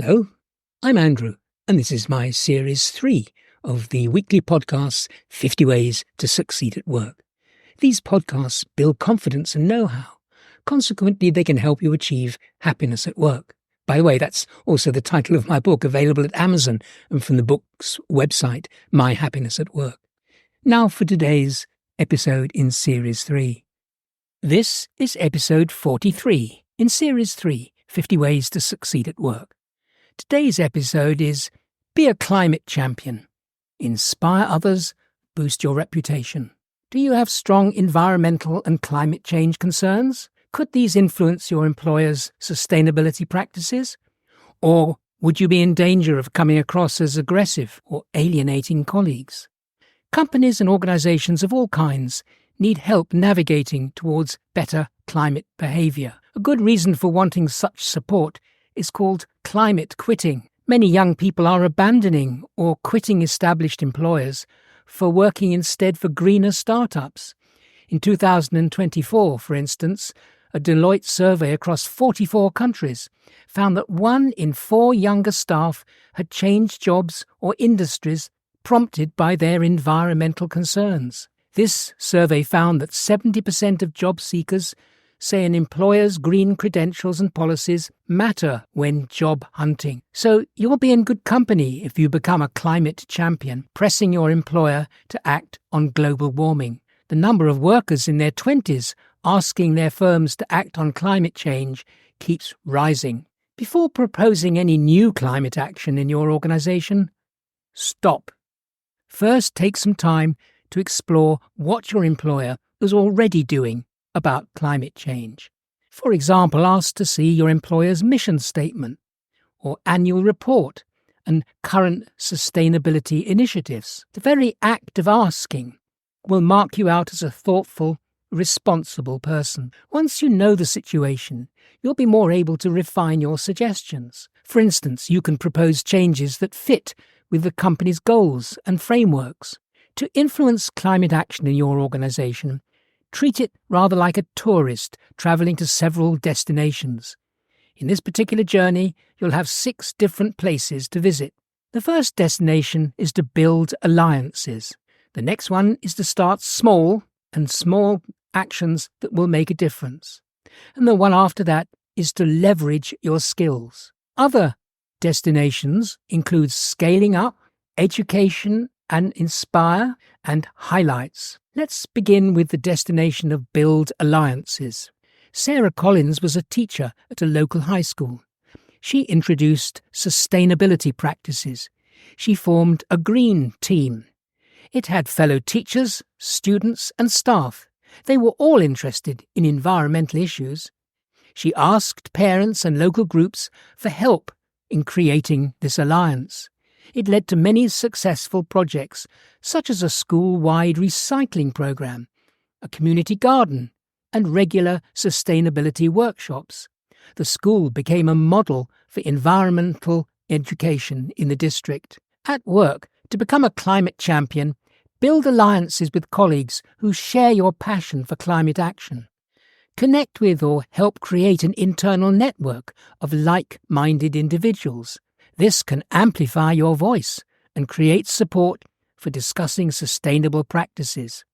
Hello, I'm Andrew, and this is my Series 3 of the weekly podcasts 50 Ways to Succeed at Work. These podcasts build confidence and know-how. Consequently, they can help you achieve happiness at work. By the way, that's also the title of my book, available at Amazon and from the book's website, My Happiness at Work. Now for today's episode in Series 3. This is episode 43 in Series 3, 50 Ways to Succeed at Work. Today's episode is Be a Climate Champion. Inspire others, boost your reputation. Do you have strong environmental and climate change concerns? Could these influence your employer's sustainability practices? Or would you be in danger of coming across as aggressive or alienating colleagues? Companies and organisations of all kinds need help navigating towards better climate behaviour. A good reason for wanting such support is called climate quitting. Many young people are abandoning or quitting established employers for working instead for greener startups. In 2024, for instance, a Deloitte survey across 44 countries found that 1 in 4 younger staff had changed jobs or industries prompted by their environmental concerns. This survey found that 70% of job seekers say an employer's green credentials and policies matter when job hunting. So you'll be in good company if you become a climate champion, pressing your employer to act on global warming. The number of workers in their 20s asking their firms to act on climate change keeps rising. Before proposing any new climate action in your organisation, stop. First, take some time to explore what your employer is already doing about climate change. For example, ask to see your employer's mission statement or annual report and current sustainability initiatives. The very act of asking will mark you out as a thoughtful, responsible person. Once you know the situation, you'll be more able to refine your suggestions. For instance, you can propose changes that fit with the company's goals and frameworks. To influence climate action in your organisation, treat it rather like a tourist travelling to several destinations. In this particular journey, you'll have 6 different places to visit. The first destination is to build alliances. The next one is to start small actions that will make a difference. And the one after that is to leverage your skills. Other destinations include scaling up, education and inspire, and highlights. Let's begin with the destination of build alliances. Sarah Collins was a teacher at a local high school. She introduced sustainability practices. She formed a green team. It had fellow teachers, students and staff. They were all interested in environmental issues. She asked parents and local groups for help in creating this alliance. It led to many successful projects, such as a school-wide recycling program, a community garden, and regular sustainability workshops. The school became a model for environmental education in the district. At work, to become a climate champion, build alliances with colleagues who share your passion for climate action. Connect with or help create an internal network of like-minded individuals. This can amplify your voice and create support for discussing sustainable practices.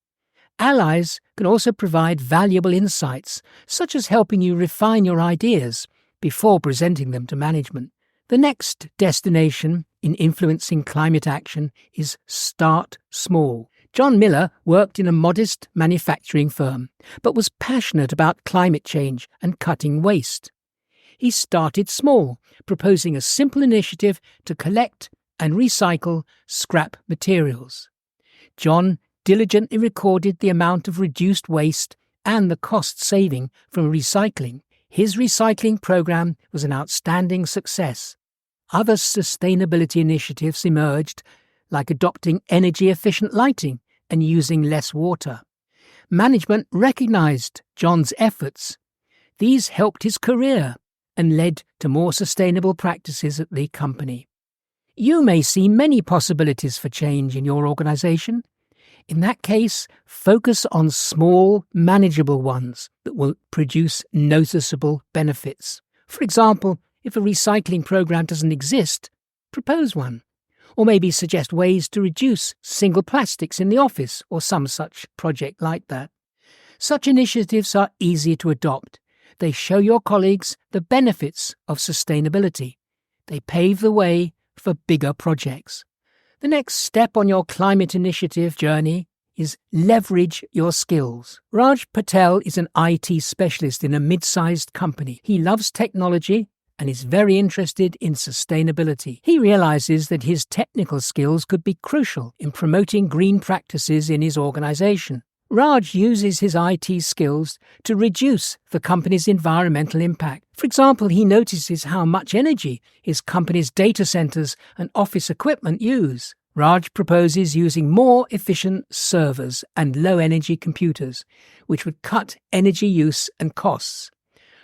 Allies can also provide valuable insights, such as helping you refine your ideas before presenting them to management. The next destination in influencing climate action is start small. John Miller worked in a modest manufacturing firm, but was passionate about climate change and cutting waste. He started small, proposing a simple initiative to collect and recycle scrap materials. John diligently recorded the amount of reduced waste and the cost saving from recycling. His recycling program was an outstanding success. Other sustainability initiatives emerged, like adopting energy-efficient lighting and using less water. Management recognized John's efforts. These helped his career and led to more sustainable practices at the company. You may see many possibilities for change in your organization. In that case, focus on small, manageable ones that will produce noticeable benefits. For example, If a recycling program doesn't exist, propose one. Or maybe suggest ways to reduce single plastics in the office or some such project like that. Such initiatives are easy to adopt. They show your colleagues the benefits of sustainability. They pave the way for bigger projects. The next step on your climate initiative journey is leverage your skills. Raj Patel is an IT specialist in a mid-sized company. He loves technology and is very interested in sustainability. He realizes that his technical skills could be crucial in promoting green practices in his organization. Raj uses his IT skills to reduce the company's environmental impact. For example, he notices how much energy his company's data centers and office equipment use. Raj proposes using more efficient servers and low-energy computers, which would cut energy use and costs.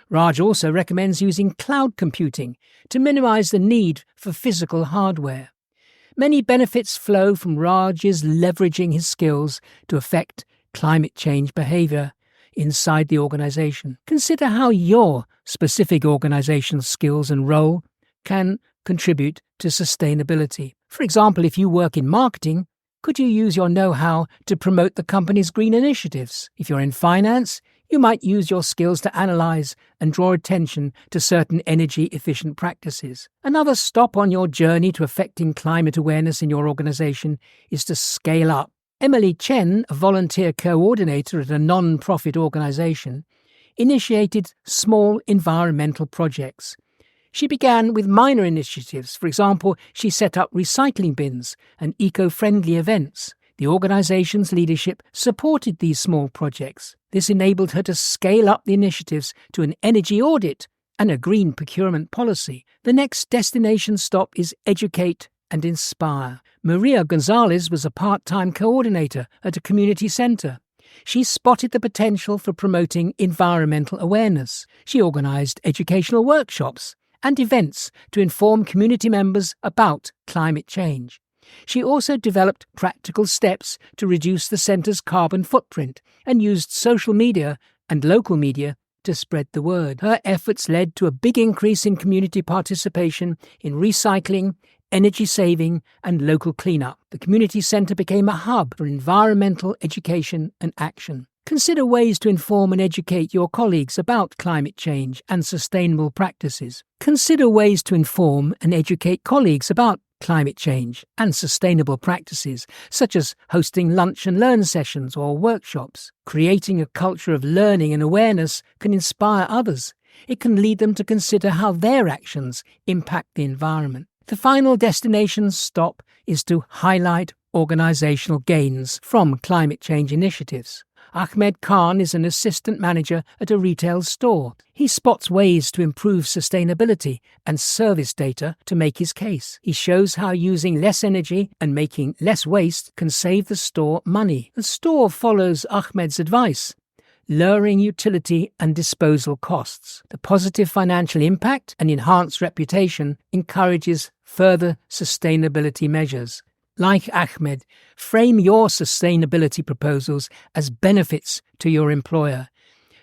Raj also recommends using cloud computing to minimize the need for physical hardware. Many benefits flow from Raj's leveraging his skills to affect climate change behavior inside the organization. Consider how your specific organizational skills and role can contribute to sustainability. For example, if you work in marketing, could you use your know-how to promote the company's green initiatives? If you're in finance, you might use your skills to analyze and draw attention to certain energy-efficient practices. Another stop on your journey to affecting climate awareness in your organization is to scale up. Emily Chen, a volunteer coordinator at a non-profit organization, initiated small environmental projects. She began with minor initiatives. For example, she set up recycling bins and eco-friendly events. The organization's leadership supported these small projects. This enabled her to scale up the initiatives to an energy audit and a green procurement policy. The next destination stop is educate and inspire. Maria Gonzalez was a part-time coordinator at a community center. She spotted the potential for promoting environmental awareness. She organized educational workshops and events to inform community members about climate change. She also developed practical steps to reduce the center's carbon footprint and used social media and local media to spread the word. Her efforts led to a big increase in community participation in recycling, energy saving, and local cleanup. The community centre became a hub for environmental education and action. Consider ways to inform and educate your colleagues about climate change and sustainable practices. Consider ways to inform and educate colleagues about climate change and sustainable practices, such as hosting lunch and learn sessions or workshops. Creating a culture of learning and awareness can inspire others. It can lead them to consider how their actions impact the environment. The final destination stop is to highlight organisational gains from climate change initiatives. Ahmed Khan is an assistant manager at a retail store. He spots ways to improve sustainability and service data to make his case. He shows how using less energy and making less waste can save the store money. The store follows Ahmed's advice, lowering utility and disposal costs. The positive financial impact and enhanced reputation encourages further sustainability measures. Like Ahmed, frame your sustainability proposals as benefits to your employer.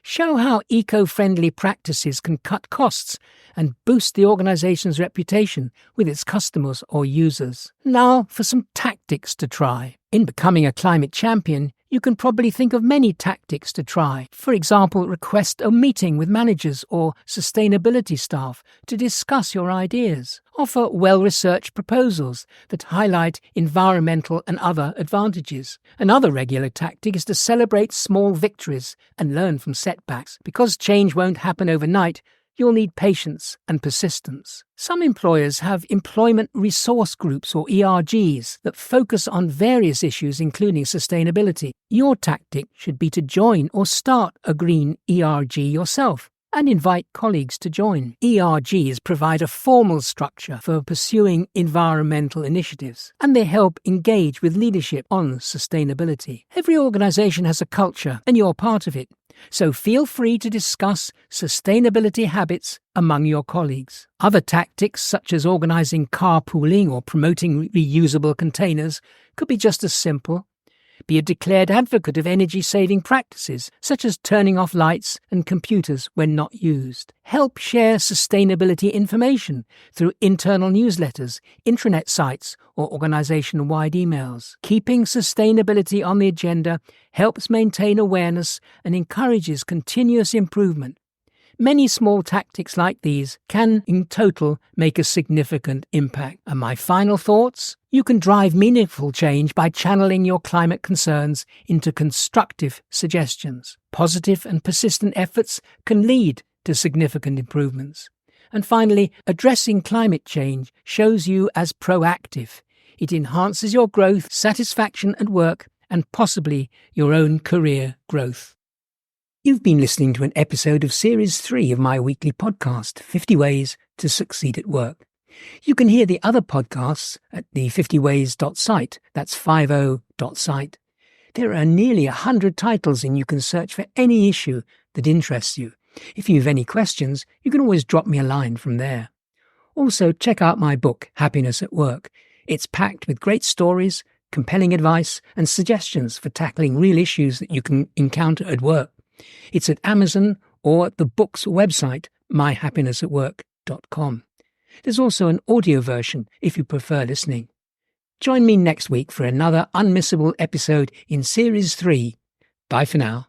Show how eco-friendly practices can cut costs and boost the organization's reputation with its customers or users. Now for some tactics to try. In becoming a climate champion, you can probably think of many tactics to try. For example, request a meeting with managers or sustainability staff to discuss your ideas. Offer well-researched proposals that highlight environmental and other advantages. Another regular tactic is to celebrate small victories and learn from setbacks. Because change won't happen overnight, you'll need patience and persistence. Some employers have employment resource groups or ERGs that focus on various issues including sustainability. Your tactic should be to join or start a green ERG yourself and invite colleagues to join. ERGs provide a formal structure for pursuing environmental initiatives, and they help engage with leadership on sustainability. Every organization has a culture, and you're part of it. So feel free to discuss sustainability habits among your colleagues. Other tactics, such as organizing carpooling or promoting reusable containers, could be just as simple. Be a declared advocate of energy-saving practices, such as turning off lights and computers when not used. Help share sustainability information through internal newsletters, intranet sites, or organisation-wide emails. Keeping sustainability on the agenda helps maintain awareness and encourages continuous improvement. Many small tactics like these can, in total, make a significant impact. And my final thoughts? You can drive meaningful change by channeling your climate concerns into constructive suggestions. Positive and persistent efforts can lead to significant improvements. And finally, addressing climate change shows you as proactive. It enhances your growth, satisfaction at work, and possibly your own career growth. You've been listening to an episode of Series 3 of my weekly podcast, 50 Ways to Succeed at Work. You can hear the other podcasts at the 50ways.site, that's 50.site. There are nearly 100 titles and you can search for any issue that interests you. If you have any questions, you can always drop me a line from there. Also, check out my book, Happiness at Work. It's packed with great stories, compelling advice and suggestions for tackling real issues that you can encounter at work. It's at Amazon or at the book's website, myhappinessatwork.com. There's also an audio version if you prefer listening. Join me next week for another unmissable episode in Series 3. Bye for now.